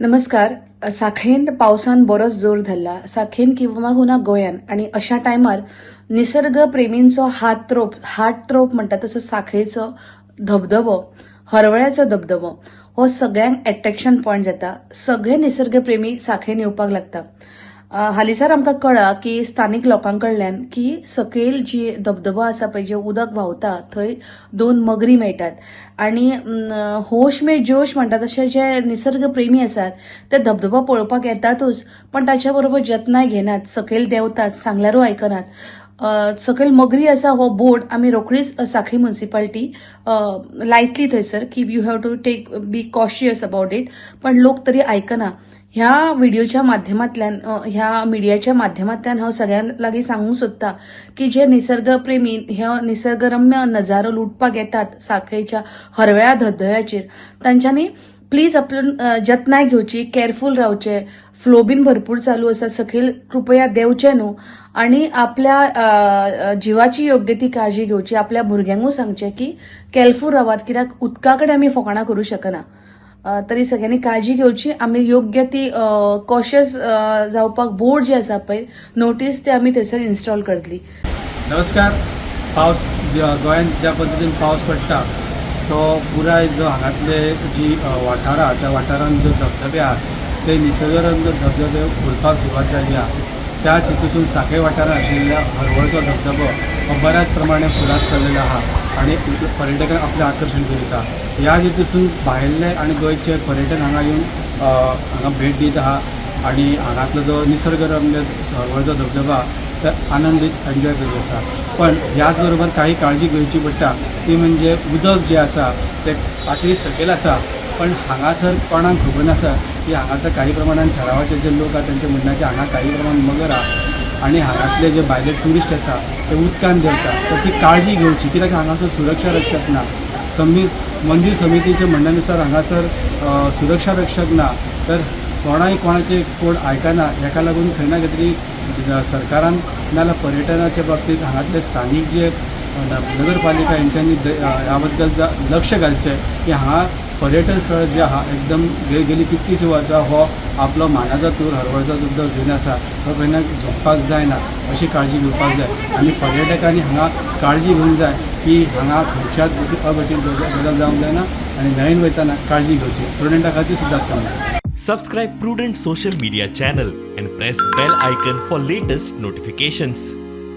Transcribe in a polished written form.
नमस्कार. साखळेन पावसान बरोच जोर धरला. साखळेन किंवा हुना गोंयान आणि अशा टायमार निसर्ग प्रेमींचो हार्ट रोप म्हणटा तसो साखळेचो धबधबो, हरवळ्याचो धबधबो हो सगळ्यांक अट्रॅक्शन पॉयंट जाता. सगळे निसर्ग प्रेमी साखळेन येवपाक लागता. हालीसर आमकां कळ्ळा की स्थानिक लोकांकडल्यान की सकयल जी धबधबो आसा पळय जे उदक व्हांवता थंय 2 मगरी मेळटात आणि होश में जोश म्हणटा तशें जे निसर्ग प्रेमी आसात ते धबधबो पळोवपाक येतातूच, पण ताच्या बरोबर जतनाय घेनात, सकयल देंवतात, सांगल्यारूय आयकनात. सकयल मगरी आसा हो बोर्ड आमी रोखडीच सांखळी म्युनिसिपालिटी लायतली थंयसर की you have to be cautious about it, पण लोक तरी आयकना. ह्या व्हिडिओच्या माध्यमांतल्यान ह्या मिडियाच्या माध्यमांतल्यान हांव सगळ्यां लागीं सांगूंक सोदतां की जे निसर्गप्रेमी हे निसर्गरम्य नजारो लुटपाक येतात सांखळेच्या हरवळ्या धबधब्याचेर, तांच्यांनी प्लीज आपण जतनाय घेवची, केअरफूल रावचे. फ्लो बीन भरपूर चालू आसा, सकयल कृपया देंवचे न्हू आणि आपल्या जिवाची योग्य ती काळजी घेवची. आपल्या भुरग्यांकूय सांगचें की केअरफूल रावात, कित्याक उदका कडेन आमी फकाणां करूं शकना. तरी सगळ्यांनी काळजी घेवची. आमी योग्य ती कॉशियस जावपाक बोर्ड जे आसा पळय नोटीस ते आमी थंयसर इन्स्टॉल करतली. नमस्कार. पावस गोंयांत ज्या पद्दतीन पावस पडटा तो पुराय जो हांगातले जी वाठारां त्या वाठारांत जो धबधबे आहात ते निसर्गरम्य धबधबे फुलपाक सुरवात जाल्ली आहा. त्याच हेतून सांखळे वाठारांत आशिल्ल्या हरवळचो धबधबो हो बऱ्याच प्रमाणे फुलात चल्लेलो आहा आणि पर्यटकांक आपलें आकर्शण करीता. ह्या हेतून भायले आणि गोंयचे पर्यटक हांगा येवन हांगा भेट दीत आहा आणि हांगातलो जो निसर्गरम्य हरवळचो धबधबो आहा तो आनंदीत एन्जॉय करीत आसा. पण ह्याच बरोबर काही काळजी घेवची पडटा, ती म्हणजे उदक जे आसा ते पातळी सकयल आसा, पण हांगासर कोणाक खबर नासा की हांगासर काही प्रमाणात थळावाचे जे लोक आहात त्यांचे म्हणणं की हांगा काही प्रमाणात मगर आहा आणि हांगातले जे भायले ट्युरिस्ट येता ते उदकान देंवता. तर ती काळजी घेवची, कित्याक हांगासर सुरक्षा रक्षक ना. मंदिर समितीच्या म्हणण्यानुसार हांगासर सुरक्षा रक्षक ना, तर कोणाचे कोण आयकना. हेका लागून खंय ना खंय तरी सरकारान नाजाल्यार पर्यटनाच्या बाबतींत हांगातले स्थानीक जे नगरपालिका यांच्यांनी ह्या बद्दल लक्ष घालचें की हांगा पर्यटन स्थळ जे आहा एकदम गेली कितलींच वर्सां हो आपलो मानाचो टूर हरवळचो धबधबो घेवन आसा तो खंय झोपपाक जायना, अशी काळजी घेवपाक जाय. आनी पर्यटकांनी हांगा काळजी घेवंक जाय की हांगा खंयच्याच अघटीत गजाल जावंक जायना आनी न्हंयेन वयताना काळजी घेवची. स्टुडंटा खातीर सुद्दां काम. Subscribe Prudent social media channel and press bell icon for latest notifications.